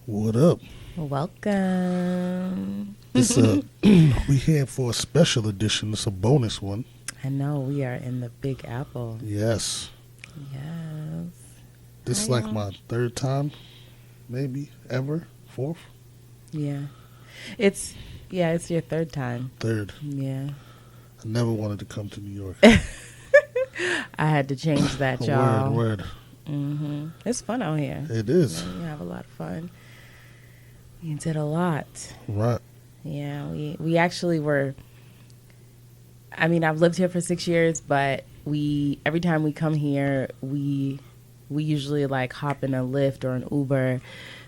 What up? Welcome. It's we here for a special edition. It's a bonus one. I know we are in the Big Apple. Yes. Yes. This is like my third time, maybe ever. Fourth? Yeah. It's your third time. Third. Yeah. I never wanted to come to New York. I had to change that, y'all. Word. It's fun out here. It is. Yeah, we have a lot of fun. We did a lot. Right. Yeah, we actually were. I mean, I've lived here for 6 years, but every time we come here, we usually like hop in a Lyft or an Uber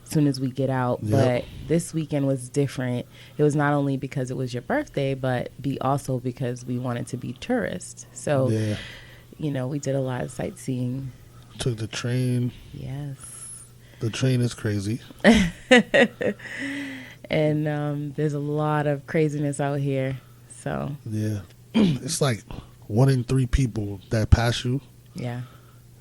as soon as we get out. Yep. But this weekend was different. It was not only because it was your birthday, but also because we wanted to be tourists. So, Yeah. we did a lot of sightseeing. Took the train. Yes. The train is crazy. And there's a lot of craziness out here. So, Yeah. It's like 1 in 3 people that pass you yeah.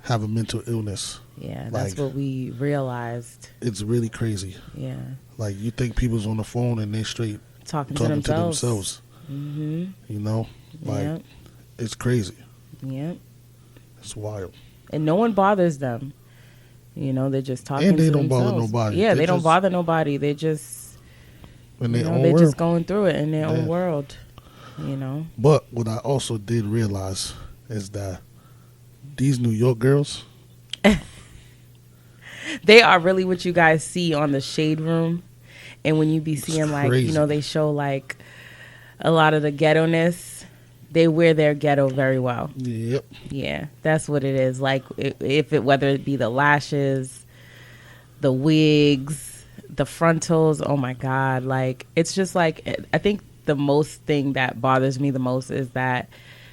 have a mental illness. Yeah, that's Like, what we realized. It's really crazy. Yeah. Like, you think people's on the phone and they straight Talking talking to themselves. You know? Like, Yep. it's crazy. Yep. It's wild. And no one bothers them. They're just talking And they to don't themselves. bother nobody. Yeah, They they don't just- bother nobody. They just, In their own they're world. just going through it in their own Yeah. world. But what I also did realize is that these New York girls, They are really what you guys see on the Shade Room. And when you be seeing crazy. they show like a lot of the ghetto-ness, they wear their ghetto very well. yep, Yeah, that's what it is. Like, whether it be the lashes, the wigs, the frontals, oh my God. Like, it's just like, I think the most thing that bothers me the most is that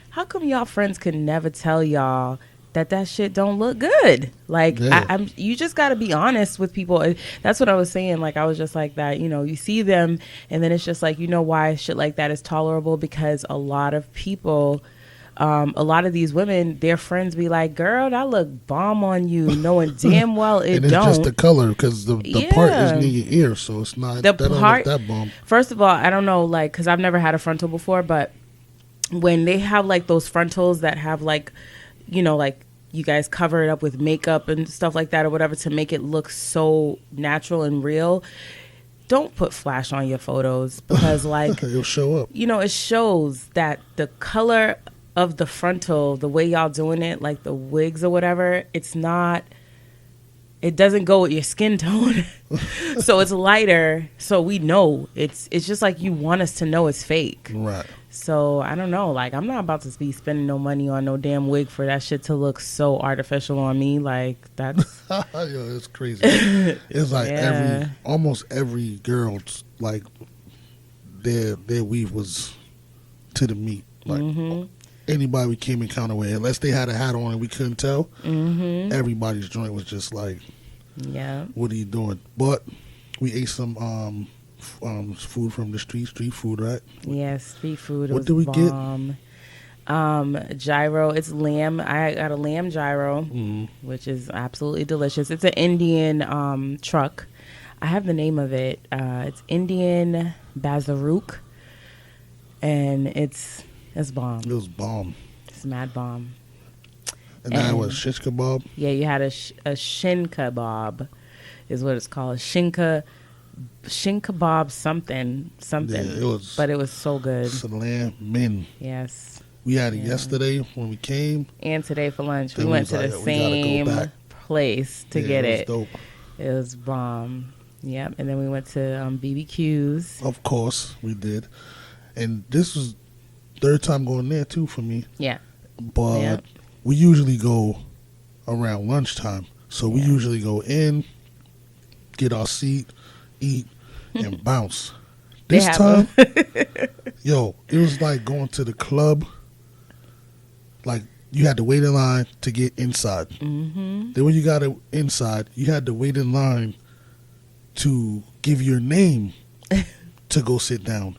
how come y'all friends can never tell y'all that shit don't look good? Like, Yeah. you just got to be honest with people. That's what I was saying. Like, I was just like that, you see them and then it's just like, why shit like that is tolerable, because a lot of people, a lot of these women, their friends be like, girl, that look bomb on you, knowing damn well it and it's don't. just the color because the part is Yeah. near your ear, so it's not The that don't look part- that bomb. First of all, I don't know, like, because I've never had a frontal before, but when they have like those frontals that have like, like you guys cover it up with makeup and stuff like that or whatever to make it look so natural and real, don't put flash on your photos, because like, It'll show up. it shows that the color of the frontal, the way y'all doing it, like the wigs or whatever, it doesn't go with your skin tone. So it's lighter, so we know it's just like you want us to know it's fake. Right. So I don't know, like, I'm not about to be spending no money on no damn wig for that shit to look so artificial on me. Like, that's Yo, it's crazy. It's like Yeah. almost every girl's like their weave was to the meat. Like anybody we came in encounter with, unless they had a hat on and we couldn't tell, everybody's joint was just like, yeah. what are you doing? But we ate some food from the street food, right? Yeah, street food. What was did we get? bomb. Gyro. It's lamb. I got a lamb gyro, which is absolutely delicious. It's an Indian truck. I have the name of it. It's Indian Bazarook, and it's bomb. It was bomb. It's mad bomb. And that was shish kebab. Yeah, you had a shin kebab, is what it's called. Shin kebab something. Yeah, it was. But it was so good. Salam min. Yes. We had it yesterday when we came. And today for lunch. Then We we went was to the like, we gotta go same back. place to Yeah, get it it. was dope. It was bomb. Yep. And then we went to BBQ's. Of course, we did. And this was third time going there too for me. Yeah. But Yeah. we usually go around lunchtime. So we usually go in, get our seat, eat, and bounce. They This have time, yo, it was like going to the club. Like, you had to wait in line to get inside. Then when you got it inside, you had to wait in line to give your name to go sit down.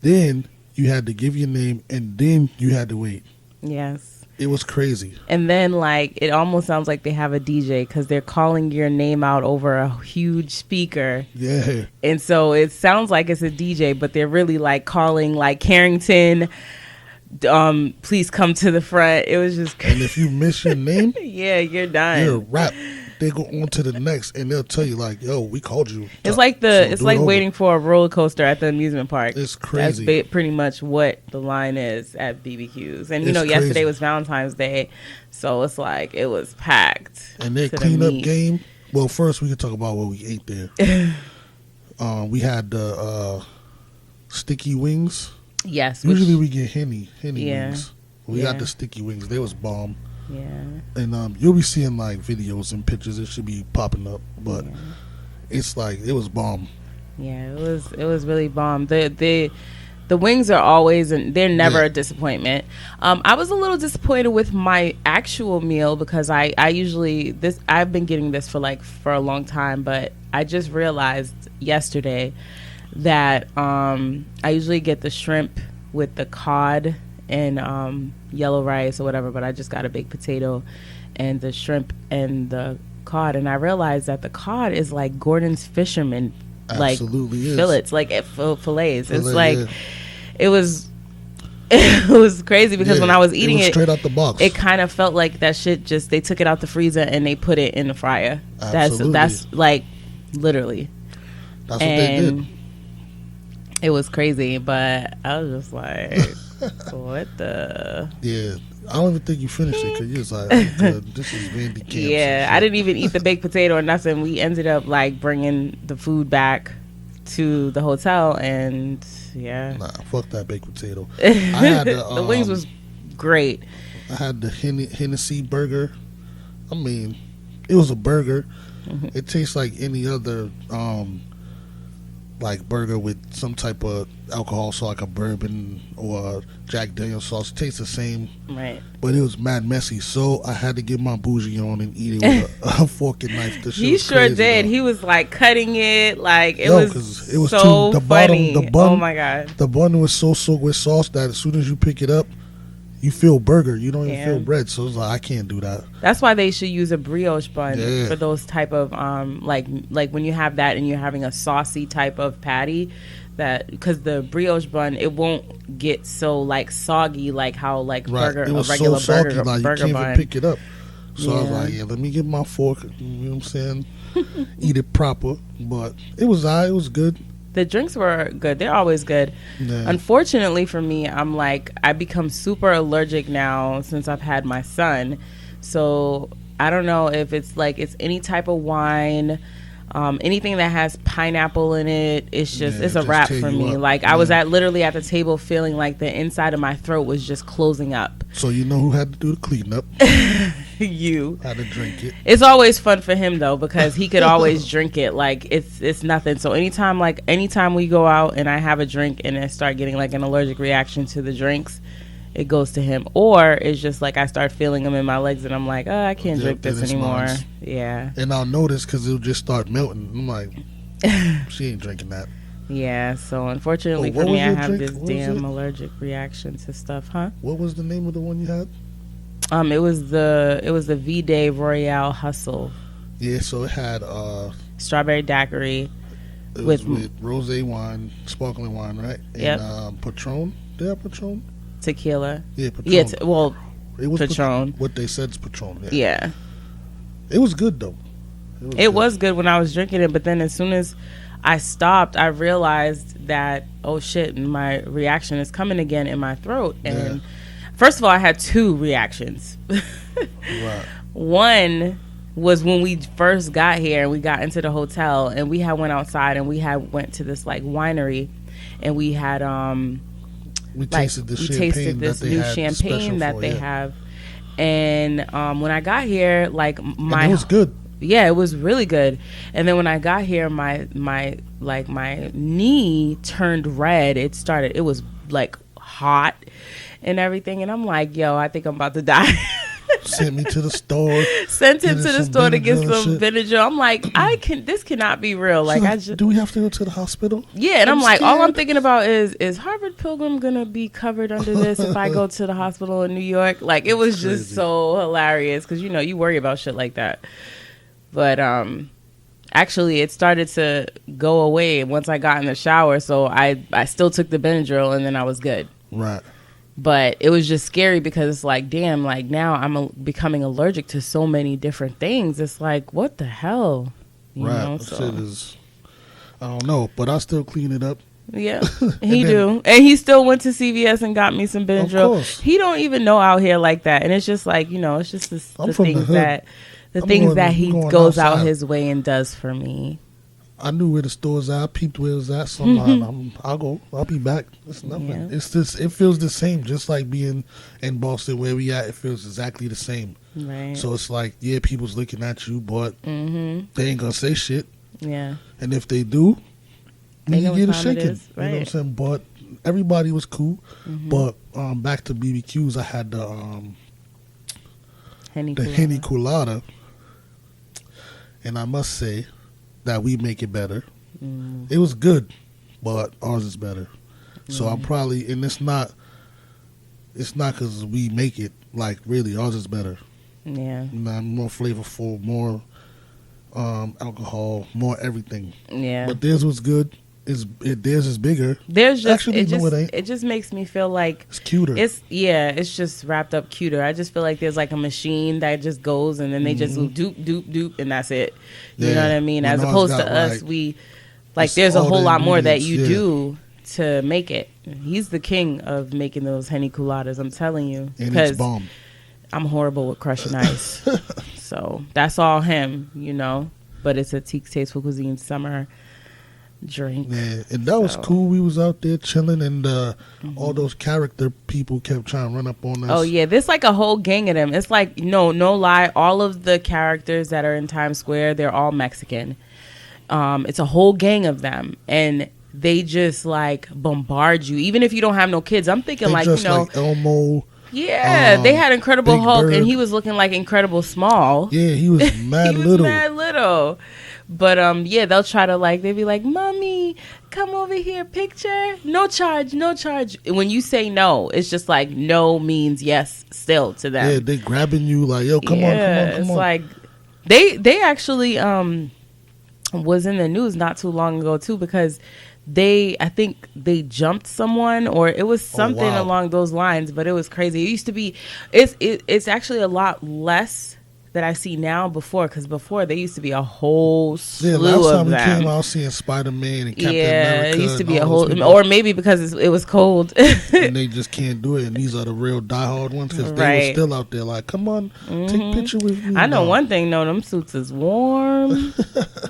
Then you had to give your name, and then you had to wait. Yes. It was crazy. And then, like, it almost sounds like they have a DJ because they're calling your name out over a huge speaker. Yeah. And so it sounds like it's a DJ, but they're really, like, calling, like, Carrington, please come to the front. It was just crazy. And if you miss your name, yeah, you're done. You're a wrap. They go on to the next, and they'll tell you like, "Yo, we called you." It's like waiting for a roller coaster at the amusement park. It's crazy. That's pretty much what the line is at BBQs. And yesterday was Valentine's Day, so it's like it was packed. And their cleanup game. Well, first we can talk about what we ate there. We had the sticky wings. Yes. Usually we get henny wings. We got the sticky wings. They was bomb. Yeah. And you'll be seeing like videos and pictures. It should be popping up, but it's like it was bomb. Yeah, it was really bomb. The wings are always, and they're never a disappointment. I was a little disappointed with my actual meal because I usually I've been getting this for a long time, but I just realized yesterday that I usually get the shrimp with the cod and yellow rice or whatever, but I just got a baked potato and the shrimp and the cod, and I realized that the cod is like Gordon's Fisherman, absolutely is. Fillets, like fillets. It's like it was it was crazy because when I was eating it straight out the box, it kind of felt like that shit just they took it out the freezer and they put it in the fryer. Absolutely. That's like literally. That's what they did. It was crazy, but I was just like, what the? Yeah, I don't even think you finished it because you was like, I'm good. This is Vandy Camp. Yeah, I didn't even eat the baked potato or nothing. We ended up like bringing the food back to the hotel, and nah, fuck that baked potato. I had the wings was great. I had the Hennessy burger. I mean, it was a burger. Mm-hmm. It tastes like any other like burger with some type of alcohol, so like a bourbon or a Jack Daniel's sauce. It tastes the same, right? But it was mad messy, so I had to get my bougie on and eat it with a fork and knife. He sure crazy, did. Though. He was like cutting it, like it was so the funny. Bottom, the bun, oh my god, the bun was so soaked with sauce that as soon as you pick it up, you feel burger. You don't even feel bread. So it's like I can't do that. That's why they should use a brioche bun for those type of like when you have that and you're having a saucy type of patty, that because the brioche bun it won't get so like soggy like how like burger it was a regular so soggy, burger like, burger you can't bun. even pick it up. So I was like, let me get my fork. You know what I'm saying? Eat it proper, but it was good. The drinks were good. They're always good. Yeah. Unfortunately for me, I become super allergic now since I've had my son. So I don't know if it's any type of wine, anything that has pineapple in it. It's it's a wrap for me. Like I was literally at the table feeling like the inside of my throat was just closing up. So you know who had to do the cleanup? You had to drink it. It's always fun for him though because he could always drink it. Like it's nothing. So anytime we go out and I have a drink and I start getting like an allergic reaction to the drinks, it goes to him. Or it's just like I start feeling them in my legs and I'm like, oh, I can't drink this anymore. Yeah. And I'll notice because it'll just start melting. I'm like, she ain't drinking that. Yeah. So unfortunately for me, I have this damn allergic reaction to stuff. Huh? What was the name of the one you had? It was the Bday Royale Hustle. Yeah, so it had strawberry daiquiri with rosé wine, sparkling wine, right? And Patron. Did they have Patron? Tequila. Yeah, Patron. Yeah, it was Patron. What they said is Patron. Yeah. It was good though. It was good when I was drinking it, but then as soon as I stopped, I realized that oh shit, my reaction is coming again in my throat and. First of all, I had two reactions. Right. One was when we first got here and we got into the hotel and we had went outside and we had went to this like winery and we had we tasted this new champagne that they have. And when I got here, like it was good. Yeah, it was really good. And then when I got here, my knee turned red. It was like hot and everything, and I'm like, yo, I think I'm about to die. Sent me to the store. Sent him to the store to get some Benadryl. I'm like, this cannot be real. Like, do we have to go to the hospital? Yeah, and I'm like, all I'm thinking about is Harvard Pilgrim gonna be covered under this if I go to the hospital in New York? Like, it was just so hilarious because you worry about shit like that. But actually, it started to go away once I got in the shower. So I still took the Benadryl and then I was good. Right. But it was just scary because it's like, damn, like now I'm becoming allergic to so many different things. It's like, what the hell? You know, so. I don't know, but I still clean it up. Yeah, he do. And he still went to CVS and got me some Benadryl. Of course. He don't even know out here like that. And it's just like, it's just the things that he goes out his way and does for me. I knew where the stores at. I peeped where it was at. So I'll be back. It's nothing. Yeah. It's just, it feels the same. Just like being in Boston where we at, it feels exactly the same. Right. So it's like, yeah, people's looking at you, but they ain't gonna say shit. Yeah. And if they do, you get a shaking. Right. You know what I'm saying? But everybody was cool. But back to BBQs, I had the Henny Colada, and I must say that we make it better. It was good, but ours is better. So I'm probably, and it's not because we make it, like, really ours is better. Yeah. More flavorful, more alcohol, more everything. Yeah. But theirs was good. Theirs is bigger. There's just actually, it just makes me feel like it's cuter. It's just wrapped up cuter. I just feel like there's like a machine that just goes and then they just doop doop doop and that's it. You know what I mean? As opposed to us, we like there's a whole lot more that you do to make it. He's the king of making those Henny Coladas. I'm telling you, and it's bomb. I'm horrible with crushing ice, so that's all him. But it's a Tiek Tasteful Cuisine summer drink. Yeah, and that was cool. We was out there chilling, and all those character people kept trying to run up on us. Oh yeah, there's like a whole gang of them. It's like no lie, all of the characters that are in Times Square, they're all Mexican. It's a whole gang of them, and they just like bombard you, even if you don't have no kids. I'm thinking like Elmo. Yeah, they had Incredible Big Hulk, Bird. and he was looking like Incredible Small. Yeah, he was mad he was little. Mad little. But they'll try to they'll be like, "Mommy, come over here, picture. No charge, no charge." When you say no, it's just like no means yes still to them. Yeah, they grabbing you like, "Yo, come on." It's like they actually was in the news not too long ago too, because I think they jumped someone or it was something along those lines, but it was crazy. It used to be it's actually a lot less that I see now because before they used to be a whole slew of them. Yeah, last time we came out seeing Spider-Man and Captain America. It used to be a whole, or maybe because it was cold. And they just can't do it, and these are the real diehard ones because they were still out there like, come on, take a picture with me. I know one thing, them suits is warm.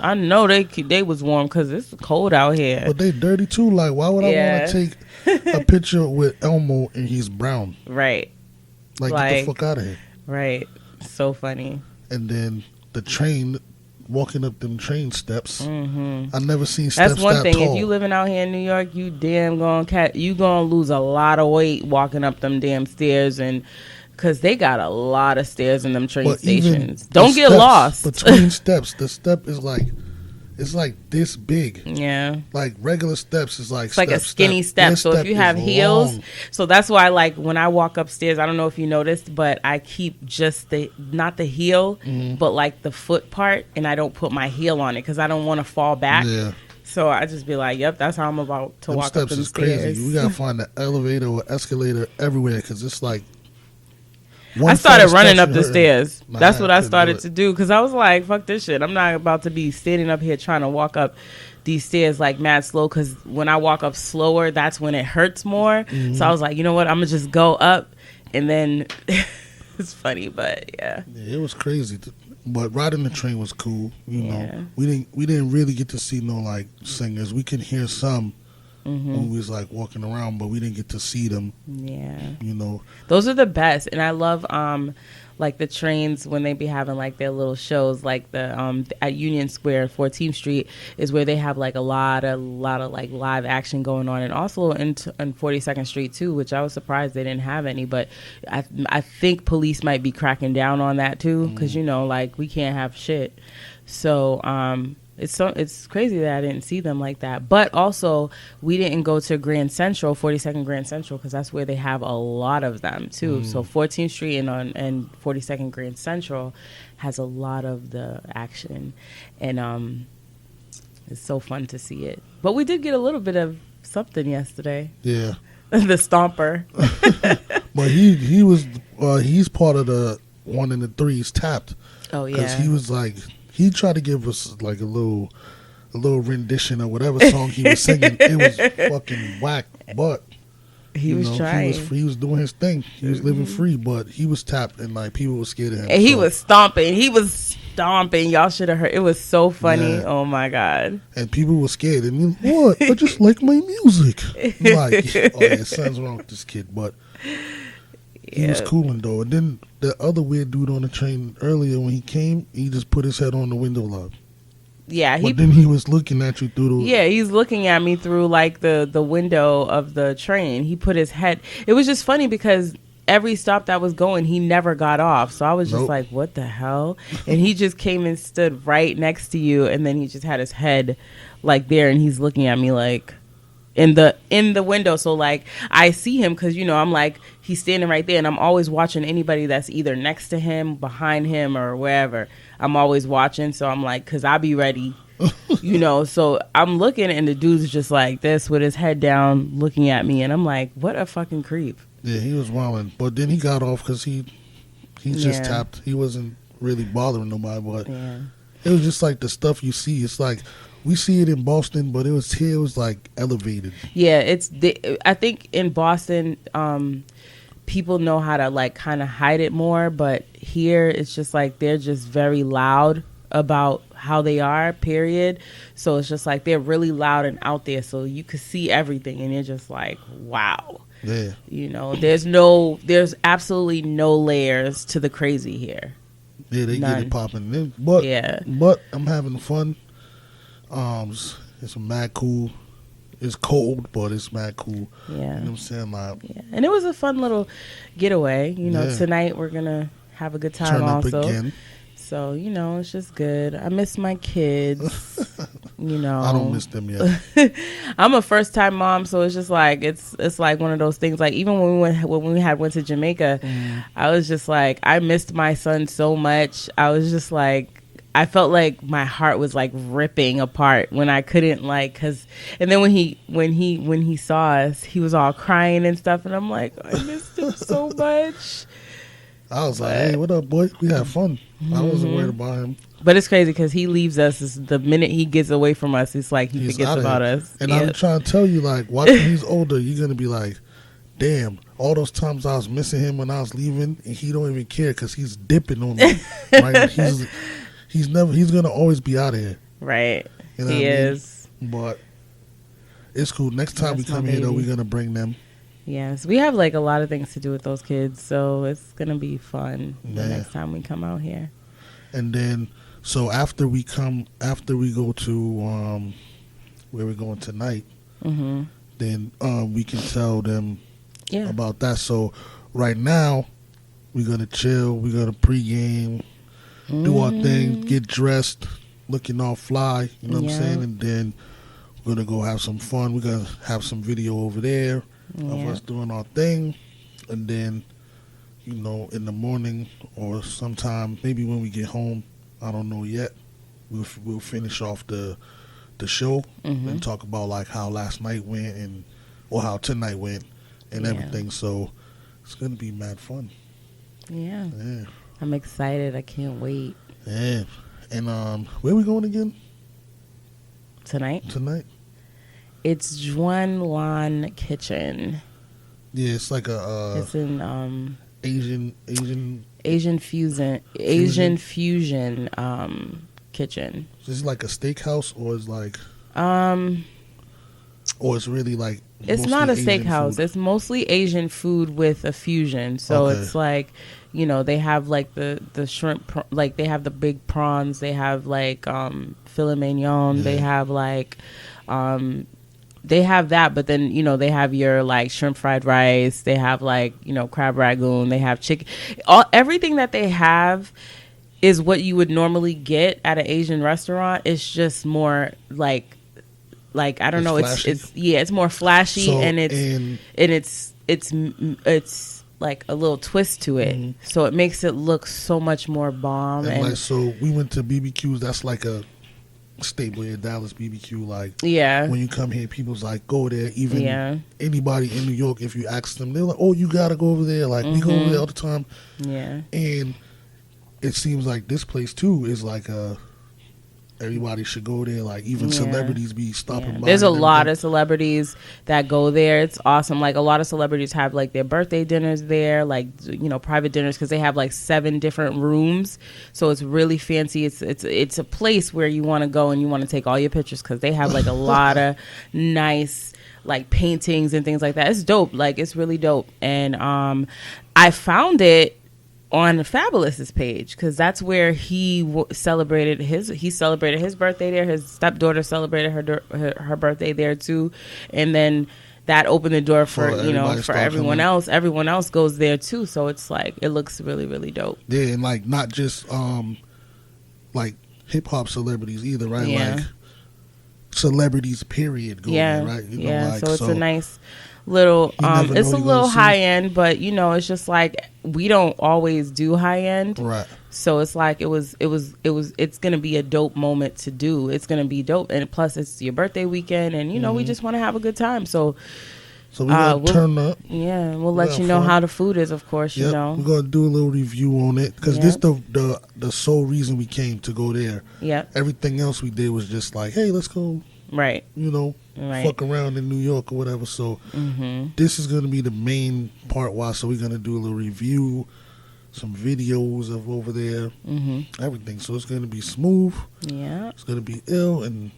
I know they was warm because it's cold out here. But they dirty too. Like, why would I want to take a picture with Elmo and he's brown? Right. Like get the fuck out of here. Right. So funny. And then the train, walking up them train steps. I never seen steps that's one thing tall. If you living out here in New York, you gonna lose a lot of weight walking up them damn stairs, and because they got a lot of stairs in them train stations. Don't get lost between steps. The step is like, it's like this big. Yeah. Like regular steps is like, it's like a skinny step. So if you have heels, long. So that's why like when I walk upstairs, I don't know if you noticed, but I keep just not the heel, but like the foot part, and I don't put my heel on it because I don't want to fall back. Yeah. So I just be like, yep, that's how I'm about to walk up them stairs. Crazy. We gotta find an elevator or escalator everywhere because it's like. I started running up the stairs. That's what I started to do because I was like, fuck this shit. I'm not about to be standing up here trying to walk up these stairs like mad slow, because when I walk up slower, that's when it hurts more. So I was like, you know what? I'm going to just go up, and then it's funny, but yeah. It was crazy. But riding the train was cool. You know, we didn't really get to see no like singers. We could hear some. When we was like walking around, but we didn't get to see them. Yeah, those are the best. And I love like the trains when they be having like their little shows, like the at Union Square, 14th Street is where they have like a lot of like live action going on, and also in 42nd Street too, which I was surprised they didn't have any, but I think police might be cracking down on that too, because you know, like we can't have shit. So it's crazy that I didn't see them like that. But also, we didn't go to Grand Central, 42nd Grand Central, because that's where they have a lot of them too. So 14th Street and 42nd Grand Central has a lot of the action, and it's so fun to see it. But we did get a little bit of something yesterday. Yeah, the Stomper. But he was he's part of the 1 and the 3s Tapped. Oh yeah, because he was like. He tried to give us like a little rendition of whatever song he was singing. It was fucking whack, but he was trying. He was doing his thing. He was living free, but he was tapped, and like people were scared of him. And he was stomping. Y'all should have heard. It was so funny. Yeah. Oh my god! And people were scared. And what? I just like my music. Like, oh yeah, something's wrong with this kid, but. He was cooling though, and then the other weird dude on the train earlier when he came, he just put his head on the window lock. Yeah, but then he was looking at you through the. Yeah, he's looking at me through like the window of the train. He put his head. It was just funny because every stop that was going, he never got off. So I was just like, "What the hell?" And he just came and stood right next to you, and then he just had his head like there, and he's looking at me like. In the window, so like I see him because you know I'm like he's standing right there, and I'm always watching anybody that's either next to him, behind him, or wherever. I'm always watching, so I'm like, because I'll be ready, you know. So I'm looking, and the dude's just like this with his head down, looking at me, and I'm like, what a fucking creep. Yeah, he was wilding, but then he got off because he just tapped. He wasn't really bothering nobody, but it was just like the stuff you see. It's like. We see it in Boston, but it was like elevated. Yeah, I think in Boston, people know how to like kind of hide it more, but here it's just like they're just very loud about how they are, period. So it's just like they're really loud and out there, so you could see everything, and you're just like, wow. Yeah. You know, there's absolutely no layers to the crazy here. Yeah, they get it popping. But I'm having fun. It's mad cool. It's cold, but it's mad cool. Yeah. You know what I'm saying? Like, yeah. And it was a fun little getaway. You know, tonight we're gonna have a good time also. Again. So, you know, it's just good. I miss my kids. You know. I don't miss them yet. I'm a first time mom, so it's just like it's like one of those things. Like even when we went to Jamaica, I was just like I missed my son so much. I was just like I felt like my heart was like ripping apart when I couldn't like and then when he saw us, he was all crying and stuff, and I'm like, I missed him so much. I was like, hey, what up, boy? We had fun. I wasn't worried about him. But it's crazy because he leaves us. The minute he gets away from us, it's like he forgets about us. And I'm trying to tell you, like, watching he's older, you're gonna be like, damn, all those times I was missing him when I was leaving, and he don't even care because he's dipping on me. Right? He's gonna always be out of here. Right. You know he is. But it's cool. Next time we come here though, we're gonna bring them. Yes. We have like a lot of things to do with those kids, so it's gonna be fun the next time we come out here. And then so after we go to where we're going tonight, then we can tell them about that. So right now we're gonna chill, we're gonna pregame. Do our thing, get dressed, looking all fly, you know what I'm saying? And then we're going to go have some fun. We're going to have some video over there of us doing our thing. And then, you know, in the morning or sometime, maybe when we get home, I don't know yet, we'll finish off the show and talk about like how last night went or how tonight went and everything. So it's going to be mad fun. Yeah. I'm excited. I can't wait. Yeah. And where are we going again? Tonight? It's Juan Lan Kitchen. Yeah, it's like a it's in Asian fusion kitchen. Is this like a steakhouse or is like Or it's really like it's not a Asian steakhouse. food? It's mostly Asian food with a fusion. So Okay. it's like, they have like the shrimp, like they have the big prawns. They have like filet mignon. They Yeah. have like they have that, but then they have your like shrimp fried rice. They have like crab ragoon. They have chicken. Everything that they have is what you would normally get at an Asian restaurant. It's just more like I don't It's know. flashy? It's more flashy, So, and and- it's like a little twist to it, so it makes it look so much more bomb. And And like, so we went to BBQs. That's like a staple here, Dallas BBQ. Like, yeah, when you come here, people's like, go there. Even Yeah. anybody in New York, if you ask them, they're like, oh, you gotta go over there. Like, we go over there all the time. yeah. And it seems like this place too is like everybody should go there. Like, even Yeah. celebrities be stopping Yeah. by. There's a and lot everything. of celebrities that go there. It's awesome. Like a lot of celebrities have like their birthday dinners there, like private dinners, because they have like 7 different rooms. So it's really fancy. It's a place where you want to go and you want to take all your pictures, because they have like a lot of nice like paintings and things like that. It's dope. Like it's really dope. And I found it on Fabulous's page, because that's where he celebrated his birthday there. His stepdaughter celebrated her birthday there too, and then that opened the door for everybody for start everyone coming. else. Everyone else goes there too, so it's like it looks really, really dope. Yeah, and like not just like hip hop celebrities either, right? Yeah. Like celebrities, period. Go Yeah, there, right? yeah. So it's a nice little. You never It's know a you're little gonna see. high end, but it's just like we don't always do high end. Right. So it's like it's gonna be a dope moment to do. It's gonna be dope, and plus it's your birthday weekend, and we just want to have a good time. So So we're gonna we'll- turn up. yeah, we'll let Yeah, you know fun. how the food is, of course. Yep. We're gonna do a little review on it, because this the sole reason we came to go there. Yep. Everything else we did was just like, hey, let's go, Right. Right. fuck around in New York or whatever. So this is gonna be the main part. Why? So we're gonna do a little review, some videos of over there, everything. So it's gonna be smooth. Yeah. It's gonna be ill, and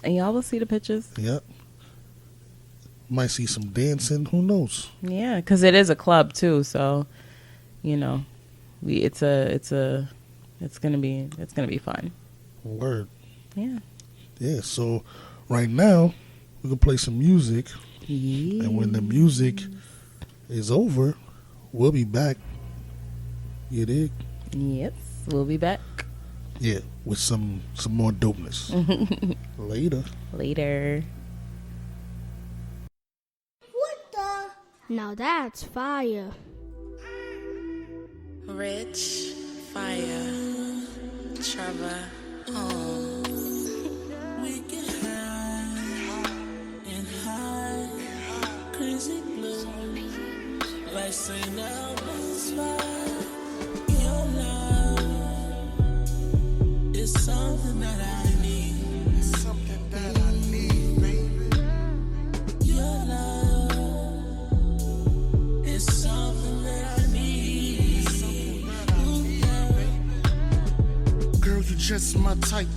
And y'all will see the pictures. yep. Might see some dancing. Who knows? Yeah, because it is a club too. So, it's gonna be fun. Word. Yeah. Yeah. So right now we're gonna play some music, and when the music is over, we'll be back. You dig? Yes, we'll be back Yeah, with some more dopeness. Later. later. Now that's fire. Rich, Fire, Trevor, we get high and high, crazy blue, like St. Albans fire. Your love is something that I need. It's something that I need, baby. Your love is something that I need. Girl, you just my type,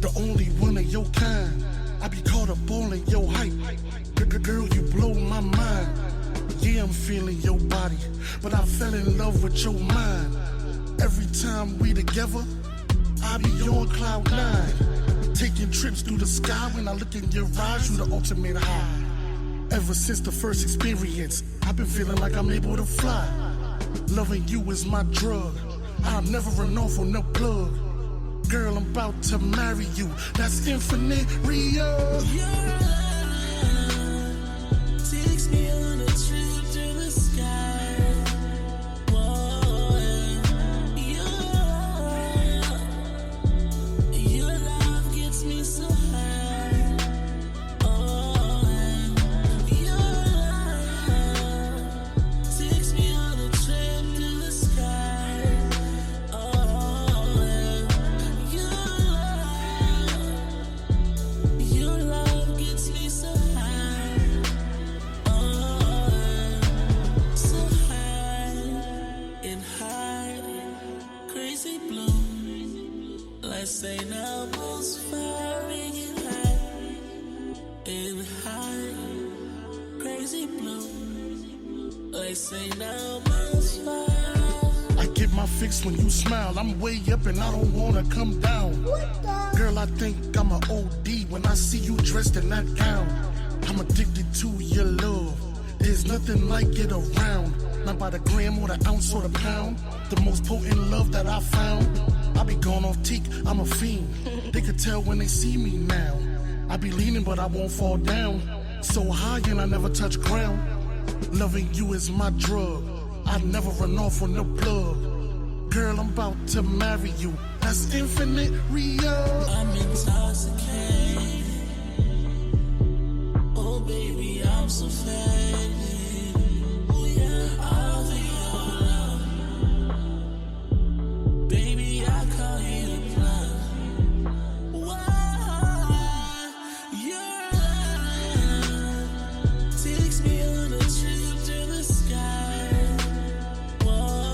the only one of your kind. I be caught up all in your hype. Girl, you blow my mind. Yeah, I'm feeling your body, but I fell in love with your mind. Every time we together, I be on cloud 9. Taking trips through the sky, when I look in your eyes, you the ultimate high. Ever since the first experience, I've been feeling like I'm able to fly. Loving you is my drug. I'll never run off on no plug. Girl, I'm about to marry you. That's infinite real. Your love takes me on a trip to the sky. Whoa, your love gets me so high. Oh, your love takes me on a trip to the sky. Oh, your love say now must fall. I get my fix when you smile. I'm way up and I don't wanna come down. Girl, I think I'm a OD when I see you dressed in that gown. I'm addicted to your love. There's nothing like it around. Not by the gram or the ounce or the pound. The most potent love that I found. I be going off Tiek, I'm a fiend. They could tell when they see me now. I be leaning but I won't fall down. So high and I never touch ground. Loving you is my drug. I never run off on no plug. Girl, I'm about to marry you. That's infinite real. I'm intoxicated. Oh baby, I'm so faded. Oh yeah, all for your love. Baby, I call you the plug. Why your love takes me on a trip to the sky. Whoa,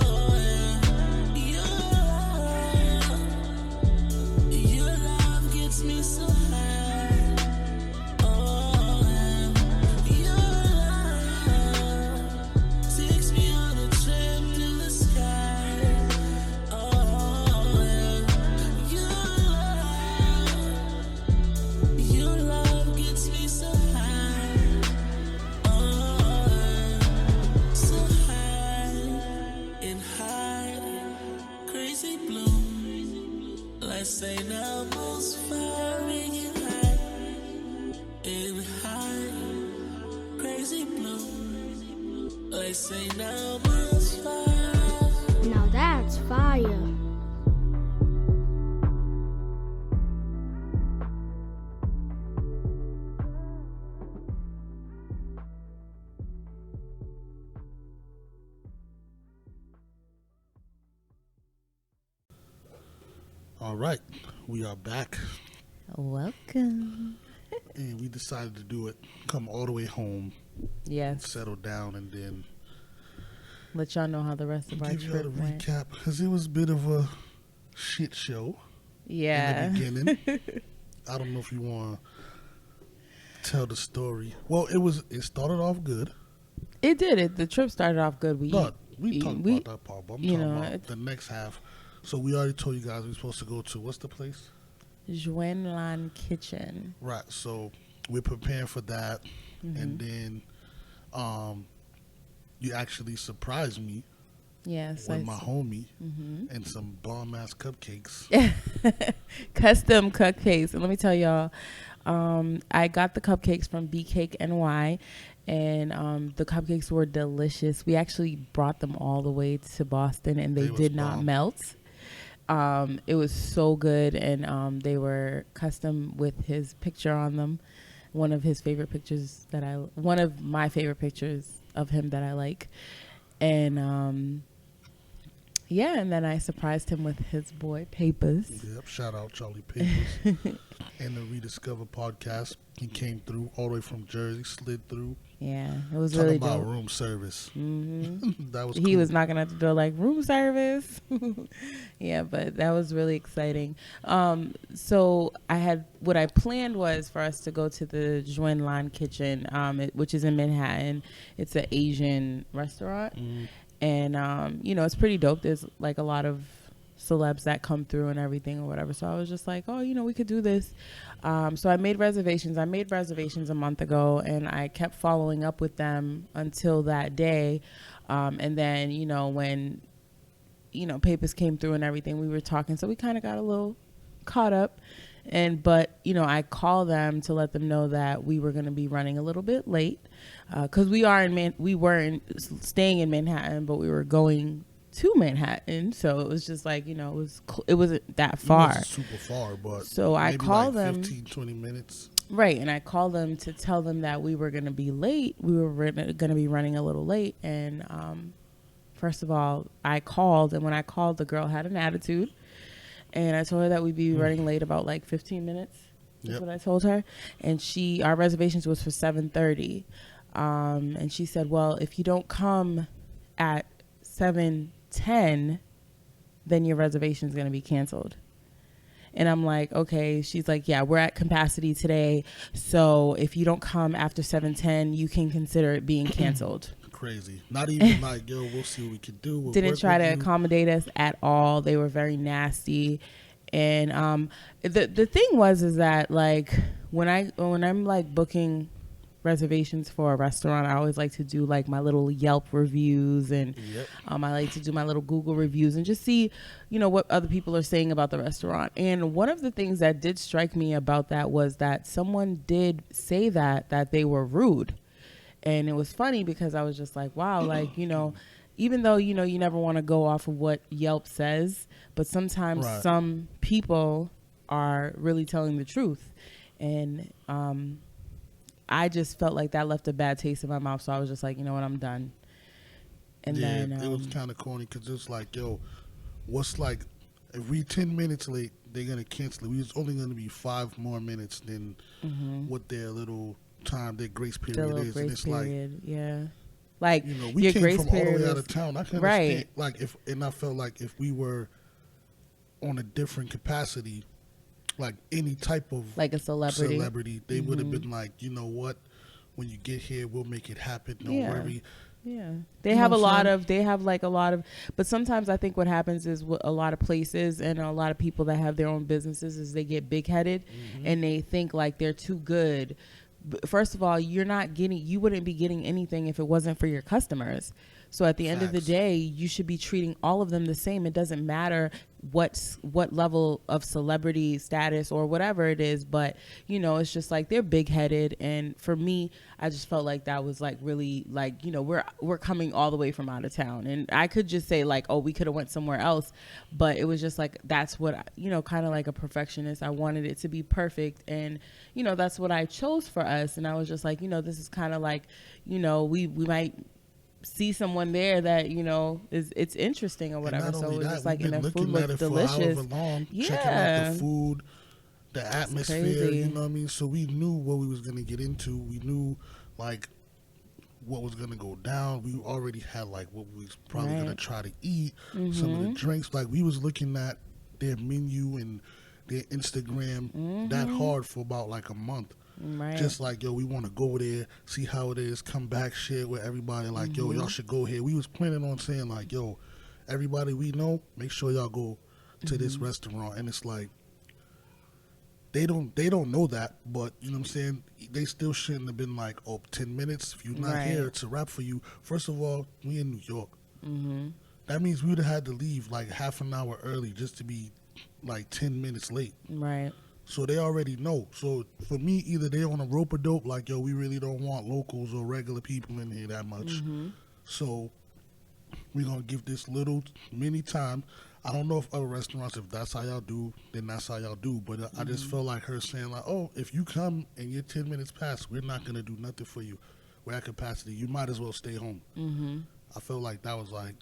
your love gets me so high. Oh, your love takes me on a trip to the sky. Oh, your love gets me so high. Oh, so high and high, crazy blue. Let's say now most firing and high, crazy blue. Let's say now most fire. Now that's fire. All right, we are back, Welcome. and we decided to do it. Come all the way home, Yes. settle down, and then Let y'all know how the rest of our give you all trip the went. recap because it was a bit of a shit show Yeah. in the beginning. I don't know if you want to tell the story. Well, it started off good. It did. The trip started off good. We But we eat- talked we- about that part, but I'm you talking know, about it- the next half. So we already told you guys we're supposed to go to, what's the place? Joanne Lan Kitchen. Right. So we're preparing for that, Mm-hmm. and then you actually surprised me Yes. with my homie and some bomb ass cupcakes. Custom cupcakes. And let me tell y'all, I got the cupcakes from B Cake NY, and the cupcakes were delicious. We actually brought them all the way to Boston, and they They was did not bomb. melt. It was so good, and they were custom with his picture on them. One of my favorite pictures of him that I like, and yeah, and then I surprised him with his boy Papers. Yep. Shout out Charlie Papers and the Rediscover podcast. He came through all the way from Jersey, slid through. Yeah, it was Talking really about dope. room service. That was He cool. was knocking at the door like room service. Yeah, but that was really exciting. So what I planned was for us to go to the Joanne Lan Kitchen, which is in Manhattan. It's an Asian restaurant, and it's pretty dope. There's like a lot of celebs that come through and everything or whatever. So I was just like, we could do this. So I made reservations. I made reservations a month ago, and I kept following up with them until that day. And then, when, Papers came through and everything, we were talking. So we kind of got a little caught up. But I called them to let them know that we were going to be running a little bit late. Cause we weren't staying in Manhattan, but we were going to Manhattan, so it was just like, it wasn't that far. It wasn't super far, but So I maybe called like them 15, 20 minutes. Right, and I called them to tell them that we were going to be late. We were going to be running a little late, and first of all, I called, and when I called, the girl had an attitude, and I told her that we'd be running late about like 15 minutes. That's Yep. what I told her, and our reservations was for 7:30, and she said, well, if you don't come at 7:10, then your reservation is going to be canceled. And I'm like, okay. She's like, yeah, we're at capacity today, so if you don't come after 7:10, you can consider it being canceled. crazy. Not even like, yo, we'll see what we can do. We'll Didn't work try with to you. accommodate us at all. They were very nasty. And the thing is that like when I'm like booking reservations for a restaurant, I always like to do like my little Yelp reviews, and I like to do my little Google reviews and just see, you know, what other people are saying about the restaurant. And one of the things that did strike me about that was that someone did say that they were rude. And it was funny because I was just like, wow, like, you know, even though, you know, you never want to go off of what Yelp says, but sometimes some people are really telling the truth. And I just felt like that left a bad taste in my mouth. So I was just like, you know what, I'm done. And then it was kind of corny because it's like, yo, what's like, if we 10 minutes late, they're going to cancel it. We was only going to be 5 more minutes than what their little time, their grace period is. And it's period, yeah. Like, you know, we your came grace from all the period way out is- of town. I can right. understand. Like, and I felt like if we were on a different capacity, like any type of like a celebrity, they would have been like, you know what, when you get here, we'll make it happen. Don't worry. Yeah, they You know have a what I'm lot saying? of, they have like a lot of, but sometimes I think what happens is what a lot of places and a lot of people that have their own businesses is they get big headed and they think like they're too good. First of all, you wouldn't be getting anything if it wasn't for your customers. So at the end of the Facts. day, you should be treating all of them the same. It doesn't matter what level of celebrity status or whatever it is, but you know, it's just like they're big headed. And for me, I just felt like that was like really like, you know, we're coming all the way from out of town, and I could just say like, oh, we could have went somewhere else, but it was just like, that's what, you know, kind of like a perfectionist. I wanted it to be perfect, and you know, that's what I chose for us. And I was just like, you know, this is kind of like, you know, we might see someone there that, you know, it's interesting or whatever. So it was just like, and the food looked delicious. Long, checking out the food, the atmosphere, crazy. you know what I mean? So we knew what we was going to get into. We knew like what was going to go down. We already had like what we was probably going to try to eat, some of the drinks. Like we was looking at their menu and their Instagram that hard for about like a month. Right. Just like, yo, we want to go there, see how it is, come back, share with everybody. Like, yo, y'all should go here. We was planning on saying like, yo, everybody we know, make sure y'all go to this restaurant. And it's like, they don't know that, but you know what I'm saying? They still shouldn't have been like, oh, 10 minutes. If you're not here, it's a wrap for you. First of all, we in New York. That means we would have had to leave like half an hour early just to be like 10 minutes late. Right. So they already know. So for me, either they on a rope a dope, like, yo, we really don't want locals or regular people in here that much. So we're going to give this little mini time. I don't know if other restaurants, if that's how y'all do, then that's how y'all do. But I just felt like her saying like, oh, if you come and you're 10 minutes past, we're not going to do nothing for you. We're at capacity. You might as well stay home. I felt like that was like,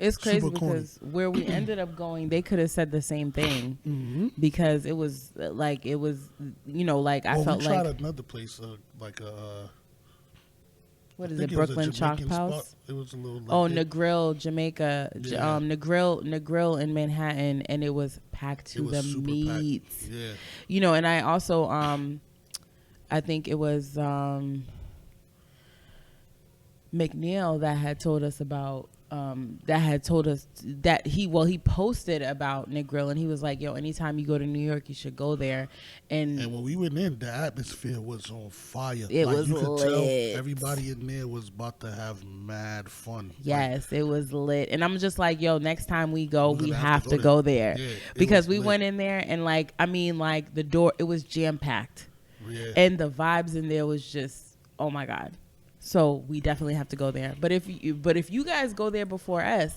it's crazy super corny. because where we ended up going, they could have said the same thing because it was like, it was, you know, like I felt we tried like another place, like a what I is think it, it was a Brooklyn Chalk Jamaican House? spot. It was a little like Oh, it. Negril, Jamaica, Yeah. Negril in Manhattan, and it was packed It to was the super meat. packed. Yeah. You know, and I also, I think it was McNeil that had told us about, that he posted about Negril, and he was like, yo, anytime you go to New York, you should go there. And when we went in, the atmosphere was on fire. It like, was you could tell lit. everybody in there was about to have mad fun. yes, it was lit. And I'm just like, yo, next time we go, We're we gonna have to go there. Yeah, it because was we lit. went in there and like, I mean, like the door, it was jam packed. Yeah. And the vibes in there was just, oh my God. So we definitely have to go there. But if you guys go there before us,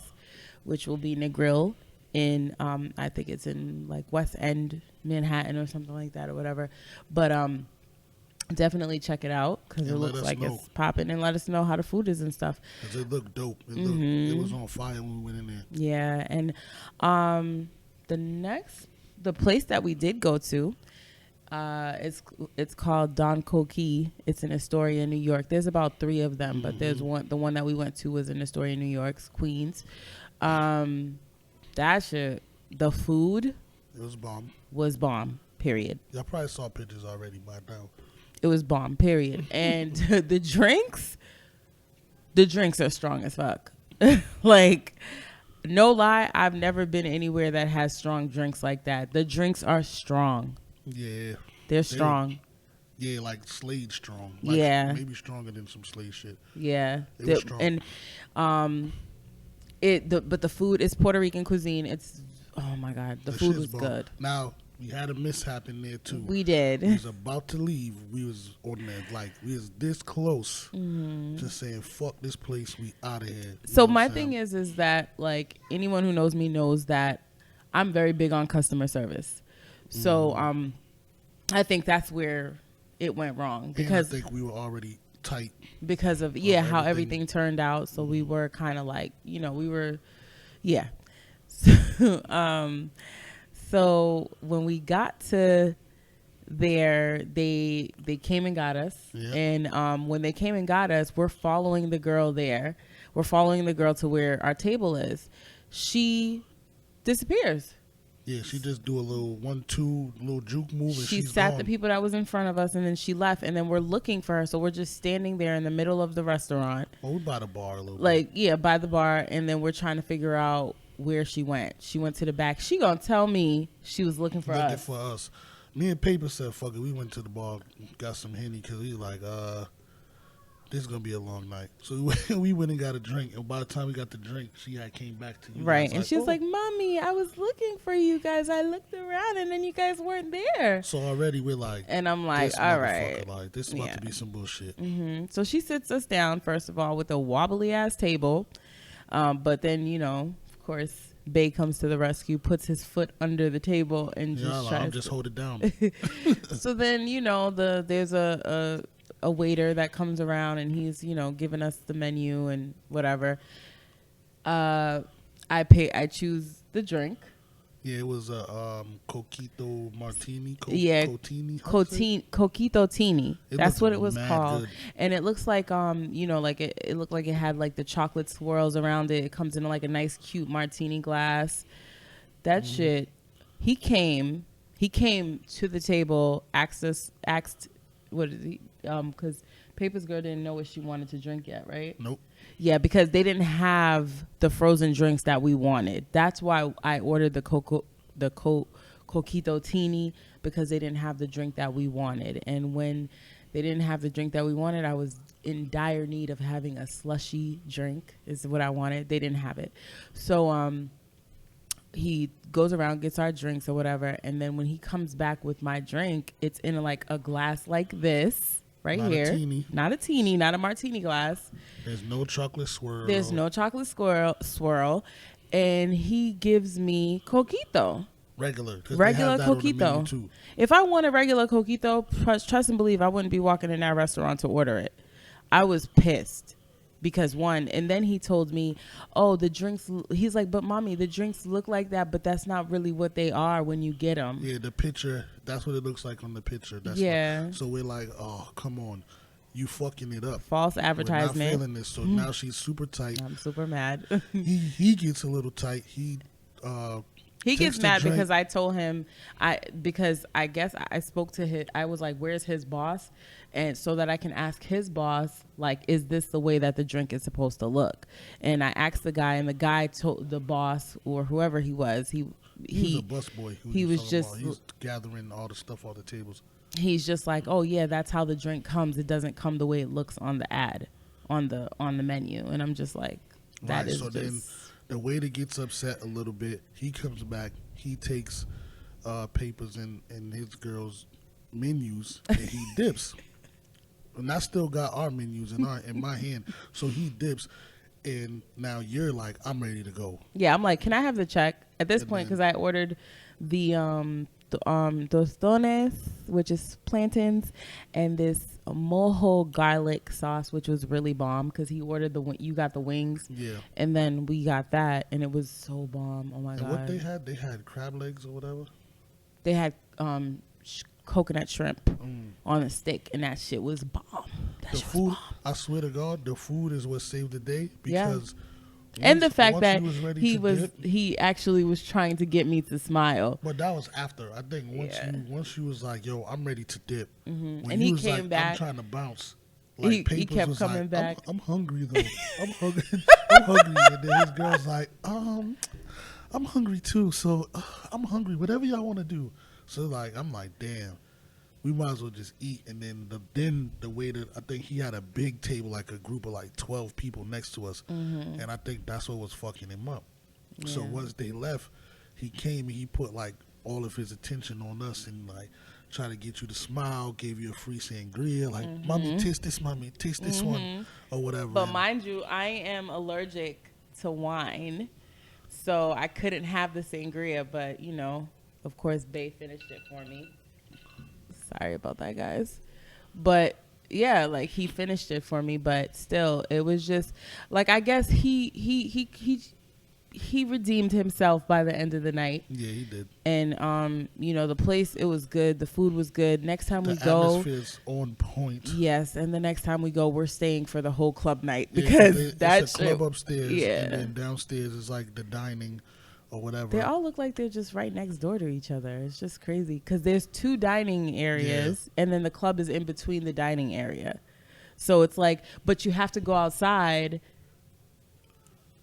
which will be Negril in I think it's in like West End, Manhattan or something like that or whatever. But definitely check it out because it And let looks us like know. it's popping, and let us know how the food is and stuff. Because it looked dope. It was on fire when we went in there. Yeah, and the place that we did go to, it's called Don Coquille. It's in Astoria, New York. There's about 3 of them, but there's one. The one that we went to was in Astoria, New York, Queens. That shit, the food It was bomb. was bomb. Period. Y'all probably saw pictures already by now. It was bomb. Period. And the drinks, The drinks are strong as fuck. Like, no lie, I've never been anywhere that has strong drinks like that. The drinks are strong. Yeah. They're strong. Yeah, like Slade strong. Like, Yeah. Maybe stronger than some Slade shit. Yeah. It was strong. And but the food is Puerto Rican cuisine. It's, oh my God, the food shit's was bomb. good. Now, we had a mishap in there too. We did. We was about to leave. We was on that, like, we was this close. Just saying, fuck this place, we out of here. You So know my what I'm thing saying? is that, like, anyone who knows me knows that I'm very big on customer service. So I think that's where it went wrong, because And I think we were already tight. because of how everything turned out. So we were kind of like, we were, so when we got to there, they came and got us. Yeah. And when they came and got us, we're following the girl there. We're following the girl to where our table is. She disappears. Yeah, she just do a little 1-2 little juke move, and She she's sat gone. the people that was in front of us, and then she left, and then we're looking for her. So we're just standing there in the middle of the restaurant, Oh, we by the bar a little like, by the bar, and then we're trying to figure out where she went. She went to the back. She gonna tell me she was looking for bit. Looking us. for us. Me and Paper said, fuck it. We went to the bar, got some Henny, because we like, this is going to be a long night. So we went and got a drink, and by the time we got the drink, she had came back to you. Right, guys and she was "Oh." like, "Mommy, I was looking for you guys. I looked around, and then you guys weren't there." So already we're like, And I'm like, this "All motherfucker, right." like, this is about Yeah. to be some bullshit. So she sits us down, first of all, with a wobbly ass table. But then, of course, Bday comes to the rescue, puts his foot under the table, and Yeah, just like, tries I'm just hold it down. So then, there's a waiter that comes around, and he's, giving us the menu and whatever. I choose the drink. Yeah, it was a coquito martini. Yeah, Cotini. Coquito Tini. It That's looked what it was mad called. good. And it looks like like it looked like it had like the chocolate swirls around it. It comes in like a nice cute martini glass. That shit. He came to the table, asked what is he? Because Paper's girl didn't know what she wanted to drink yet, right? Nope. Yeah, because they didn't have the frozen drinks that we wanted. That's why I ordered the Coquito Tini, because they didn't have the drink that we wanted. And when they didn't have the drink that we wanted, I was in dire need of having a slushy drink, is what I wanted. They didn't have it. So he goes around, gets our drinks or whatever, and then when he comes back with my drink, it's in like a glass like this. Right Not a here. teeny. Not a teeny, not a martini glass. There's no chocolate swirl. There's no chocolate swirl. And he gives me coquito. regular. 'Cause they Regular have that on the menu, coquito. too. If I want a regular coquito, trust and believe I wouldn't be walking in that restaurant to order it. I was pissed. Because one, and then he told me, oh, the drinks, he's like, but mommy, the drinks look like that, but that's not really what they are when you get them. Yeah, the picture, that's what it looks like on the picture. That's Yeah. So we're like, oh, come on. You fucking it up. False We're not advertisement. feeling this. So now she's super tight. I'm super mad. He gets a little tight. He He takes gets the mad drink. because I told him, because I guess I spoke to his, I was like, where's his boss? And so that I can ask his boss, like, is this the way that the drink is supposed to look? And I asked the guy, and the guy told the boss or whoever he was, He was a busboy. he was just- He's gathering all the stuff off the tables. he's just like, oh yeah, that's how the drink comes. It doesn't come the way it looks on the ad, on the menu. And I'm just like, that is So just. then the waiter gets upset a little bit. He comes back. He takes papers and his girl's menus and he dips. And I still got our menus in my hand. So he dips. And now you're like, I'm ready to go. Yeah, I'm like, can I have the check at this And point? then- Because I ordered the tostones, which is plantains, and this mojo garlic sauce, which was really bomb. Because he ordered you got the wings, Yeah. and then we got that, and it was so bomb. Oh my And god! what they had crab legs or whatever. They had coconut shrimp on a stick, and that shit was bomb. That The shit was food, bomb. I swear to God, the food is what saved the day. Yeah. Because And the once- fact once that he was ready he to was dip, he actually was trying to get me to smile. but that was after. I think once Yeah. you was like, "Yo, I'm ready to dip," when And he you was came like, back. "I'm trying to bounce," Like he Papers kept was coming like, back. I'm hungry though. I'm hungry. I'm hungry. And then his girl's like, I'm hungry too. So I'm hungry. Whatever y'all want to do. So like, I'm like, damn. We might as well just eat. And then the waiter, I think he had a big table, like a group of like 12 people next to us. And I think that's what was fucking him up. So Yeah. once they left, he came and he put like all of his attention on us and like try to get you to smile, gave you a free sangria, like, mommy, taste this one, or whatever. But And mind you, I am allergic to wine, so I couldn't have the sangria. But you know, of course, Bday finished it for me. Sorry about that, guys. But yeah, like he finished it for me. But still, it was just like, I guess he redeemed himself by the end of the night. yeah, he did. And you know, the place, it was good, the food was good. Next time we The go, atmosphere's on point. yes, and the next time we go, we're staying for the whole club night Yeah, because it's a club upstairs, yeah. and then downstairs is like the dining or whatever. They all look like they're just right next door to each other. It's just crazy because there's 2 dining areas, and then the club is in between the dining area. So it's like, but you have to go outside.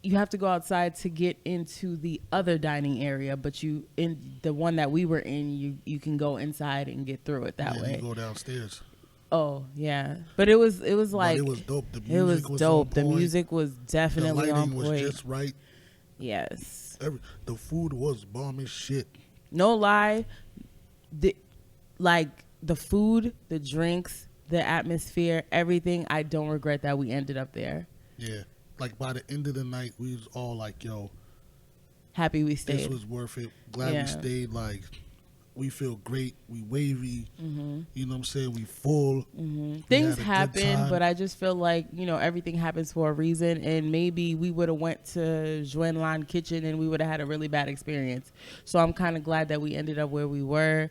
You have to go outside to get into the other dining area, but you, in the one that we were in, you can go inside and get through it that way. You go downstairs. Oh yeah, but it was like, But it was dope. The music it was dope. on The point. music was The definitely on lighting was point. just right. Yes, The food was bomb as shit. no lie. Like the food, the drinks, the atmosphere, everything. I don't regret that we ended up there. Yeah. Like by the end of the night, we was all like, yo, Happy we stayed. this was worth it. Glad Yeah. we stayed. Like, we feel great. We wavy. Mm-hmm. You know what I'm saying? We full. We Things had a good happen, time. but I just feel like, you know, everything happens for a reason, and maybe we would have went to Jouen Lan Kitchen and we would have had a really bad experience. So I'm kind of glad that we ended up where we were,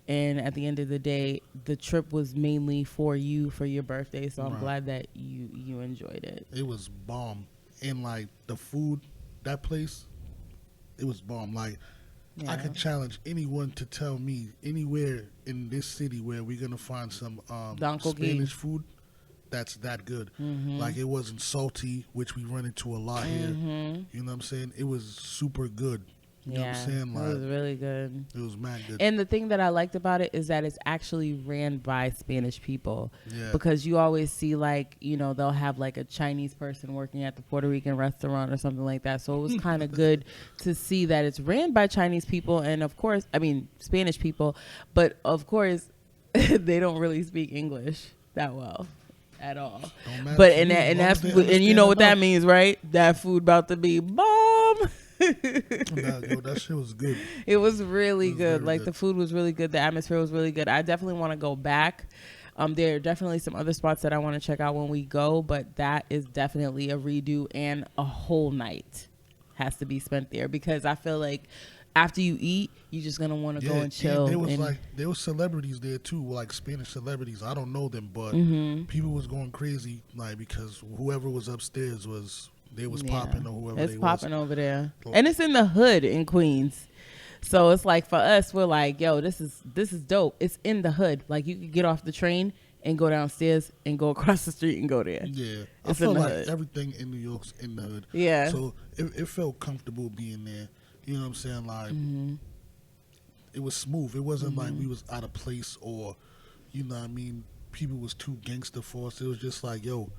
and at the end of the day, the trip was mainly for you for your birthday. So I'm Right. glad that you enjoyed it. It was bomb. And like the food, that place, it was bomb. Like, I Yeah. could challenge anyone to tell me anywhere in this city where we're gonna find some Donko Spanish food that's that good. Mm-hmm. Like, it wasn't salty, which we run into a lot here. You know what I'm saying? It was super good. You know what I'm saying? it Like, was really good. it was mad good. And the thing that I liked about it is that it's actually ran by Spanish people. Yeah. Because you always see, like, you know, they'll have like a Chinese person working at the Puerto Rican restaurant or something like that. So it was kind of good to see that it's ran by Chinese people, and of course, I mean Spanish people, but of course they don't really speak English that well at all. Don't matter But to and me, that, as and long that's as they and you know what understand that means, right? That food about to be bomb. that shit was good. It was really It was good. very Like good. the food was really good. The atmosphere was really good. I definitely want to go back. There are definitely some other spots that I want to check out when we go, but that is definitely a redo, and a whole night has to be spent there, because I feel like after you eat, you're just gonna want to go and chill. There was and there was celebrities there too, like Spanish celebrities. I don't know them, but Mm-hmm. people was going crazy, like, because whoever was upstairs was yeah. popping, or whoever it's they popping was. over there, Cool. and it's in the hood in Queens. So it's like, for us, we're like, yo, this is dope. It's in the hood. Like, you could get off the train and go downstairs and go across the street and go there. Yeah, I It's feel in the like hood. everything in New York's in the hood. Yeah. So it felt comfortable being there. You know what I'm saying? Like, Mm-hmm. it was smooth. It wasn't like we was out of place, or, you know what I mean, people was too gangster for us. It was just like, yo,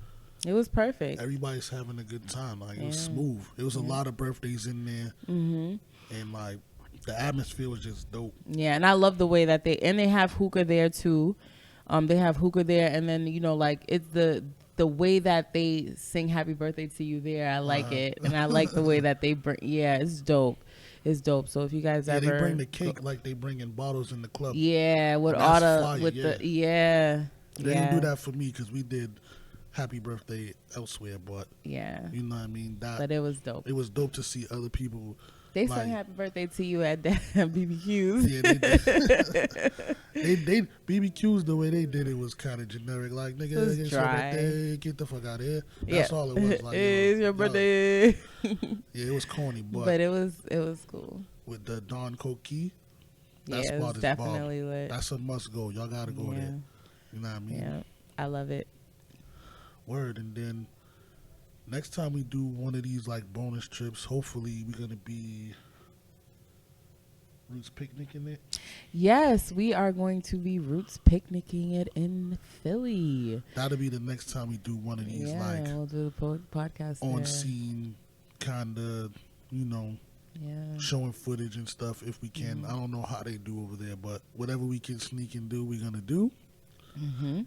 It was perfect. everybody's having a good time. Like, it was Yeah. smooth. It was a lot of birthdays in there, and like the atmosphere was just dope. Yeah, and I love the way that they have hookah there too. They have hookah there, and then, you know, like, it's the way that they sing "Happy Birthday" to you there. I like it, and I like the way that they bring. Yeah, it's dope. It's dope. So if you guys Yeah, ever, they bring the cake like they bring in bottles in the club. yeah, with That's all the fire, with yeah. the yeah, They yeah, didn't do that for me because we did Happy Birthday elsewhere, but yeah. you know what I mean. But it was dope. It was dope to see other people. They like, sang "Happy Birthday" to you at BBQs. Yeah, they did. they BBQs, the way they did it was kind of generic. Like, nigga, It was it's your dry. birthday, get the fuck out of here. Yeah. That's all it was. Like, It's your birthday. Yeah, it was corny, but, But it was cool. with the Don Coquille, that Yeah, it spot was is definitely bomb. lit. That's a must go. Y'all gotta go Yeah. there. You know what I mean? Yeah, I love it. Word. And then next time we do one of these like bonus trips, hopefully we're gonna be Roots picnicking it. Yes, we are going to be Roots picnicking it in Philly. That'll be the next time we do one of these like we'll do the podcast on there. scene kind of, showing footage and stuff if we can. I don't know how they do over there, but whatever we can sneak and do, we're gonna do.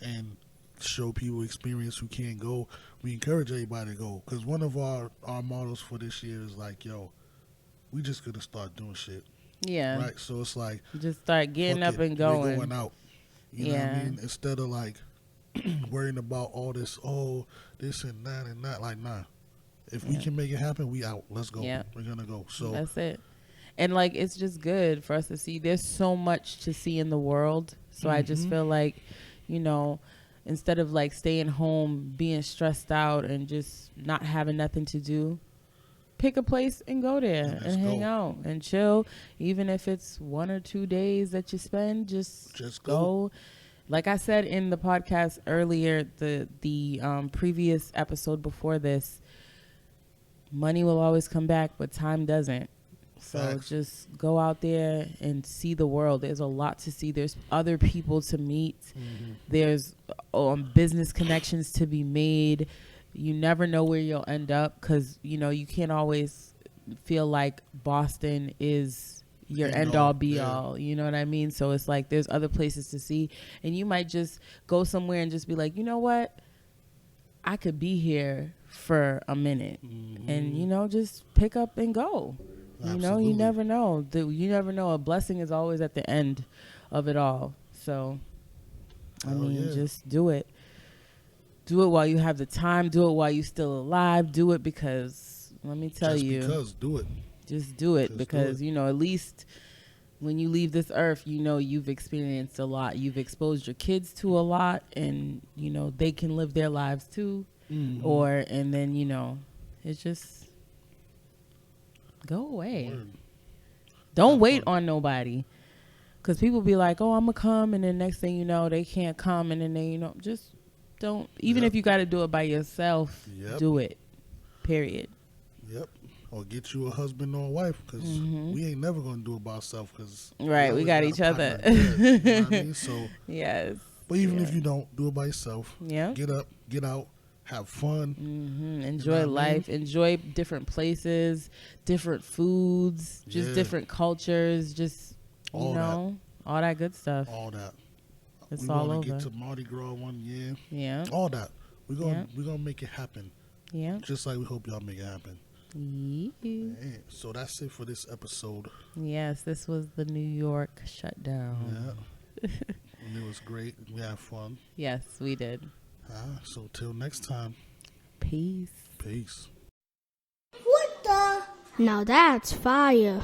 And show people experience who can't go. We encourage everybody to go, because one of our models for this year is like, yo, we just gonna start doing shit. Yeah. Right. So it's like, just start getting up and going. We're going out. You know what I mean? Instead of like worrying about all this, this and that. Like, nah. If we can make it happen, we out. Let's go. Yeah. We're gonna go. So that's it. And like, it's just good for us to see. There's so much to see in the world. So I just feel like, instead of like staying home, being stressed out and just not having nothing to do, pick a place and go there and hang out and chill. Even if it's 1 or 2 days that you spend, just go. Like I said in the podcast earlier, the previous episode before this, money will always come back, but time doesn't. So just go out there and see the world. There's a lot to see. There's other people to meet. There's business connections to be made. You never know where you'll end up, because, you can't always feel like Boston is your end all be all. You know what I mean? So it's like there's other places to see. And you might just go somewhere and just be like, you know what? I could be here for a minute. And, just pick up and go. Absolutely. You never know. You never know. A blessing is always at the end of it all. So, just do it. Do it while you have the time. Do it while you're still alive. Do it because, let me tell you. Do it. Just do it because, at least when you leave this earth, you've experienced a lot. You've exposed your kids to a lot, and, they can live their lives too. And then, it's just go away. Word. Don't wait on nobody. Because people be like, oh, I'm going to come. And then next thing you know, they can't come. And then they, just don't. Even if you got to do it by yourself, do it. Period. Yep. Or get you a husband or a wife, because we ain't never going to do it by ourselves. Cause we got each other. You know what I mean? So, yes. But even if you don't, do it by yourself. Yeah. Get up, get out, have fun. Enjoy life. Enjoy different places, different foods, just different cultures, just, all that good stuff. All that. It's we all over. We want to get to Mardi Gras one year. Yeah. All that. We're gonna make it happen. Yeah. Just like we hope y'all make it happen. Yeah. So that's it for this episode. Yes, this was the New York shutdown. Yeah. And it was great. We had fun. Yes, we did. So till next time. Peace. Peace. What the? Now that's fire.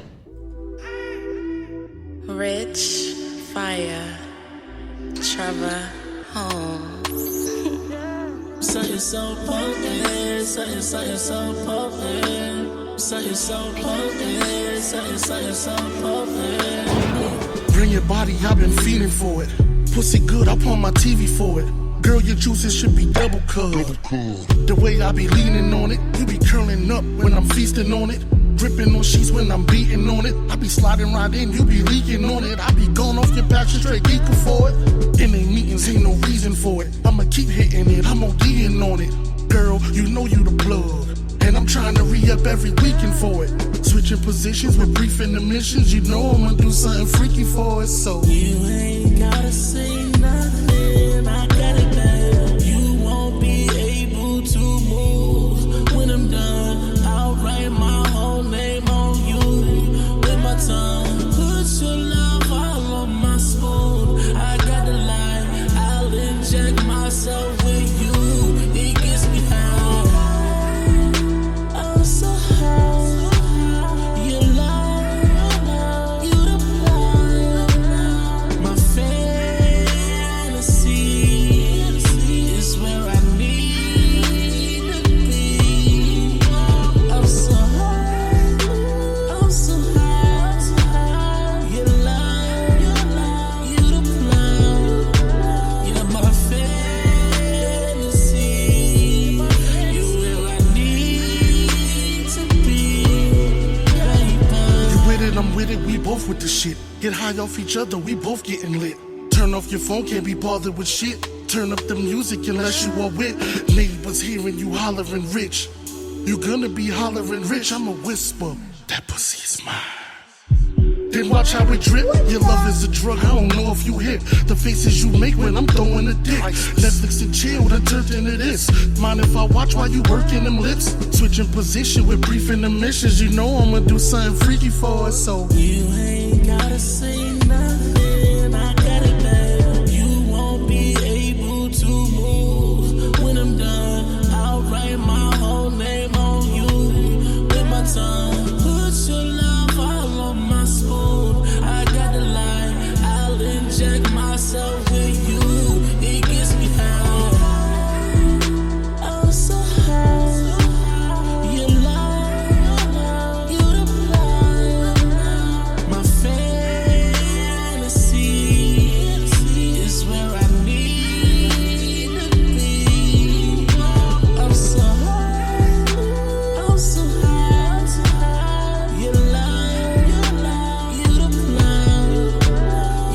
Rich, Fire, Trevor, Holmes. Something so potent, something so potent, something so potent, something so potent. Bring your body, I've been feeling for it. Pussy good, up on my TV for it. Girl, your juices should be double cut. The way I be leaning on it, you be curling up when I'm feasting on it. Dripping on sheets when I'm beating on it. I be sliding right in, you be leaking on it. I be going off your passion straight geeking for it. In they meetings, ain't no reason for it. I'ma keep hitting it, I'm ODing on it. Girl, you know you the plug. And I'm trying to re-up every weekend for it. Switching positions with brief intermissions. You know I'ma do something freaky for it, so you ain't gotta say nothing, I got it bad. You won't be able to move. When I'm done, I'll write my whole name on you with my tongue. Put your love all on my spoon. I got the line, I'll inject myself with you. It gets me high. I'm so high. You lie, you the plan. My fantasy is where I need to be. I'm so high, I'm so high. You lie, you the plan. You're my fantasy. Get high off each other, we both getting lit. Turn off your phone, can't be bothered with shit. Turn up the music unless you are with neighbors hearing you hollering rich. You gonna be hollering rich, I'ma whisper, that pussy is mine. Then watch how it drip. Your love is a drug, I don't know if you hip. The faces you make when I'm throwing a dick. Netflix and chill, done turned into this. Mind if I watch while you working them lips? Switching position with brief intermissions. You know I'ma do something freaky for us, so You ain't gotta say nothing, I got it, babe. You won't be able to move. When I'm done, I'll write my whole name on you with my tongue. Put your love all on my spoon. I got the line, I'll inject myself with you. It gets me high. I'm so high. You lie, you the blind. My fantasy is where I need to be. I'm so high, I'm so high. You lie, you the blind.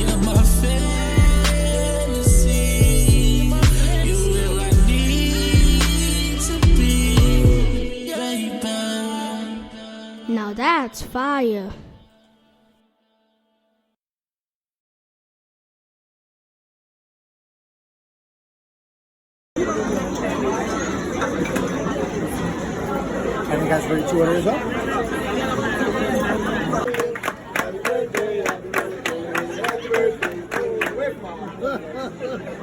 You're my fantasy. You're where I need to be, baby. Now that's fire. Are you guys ready to order as well?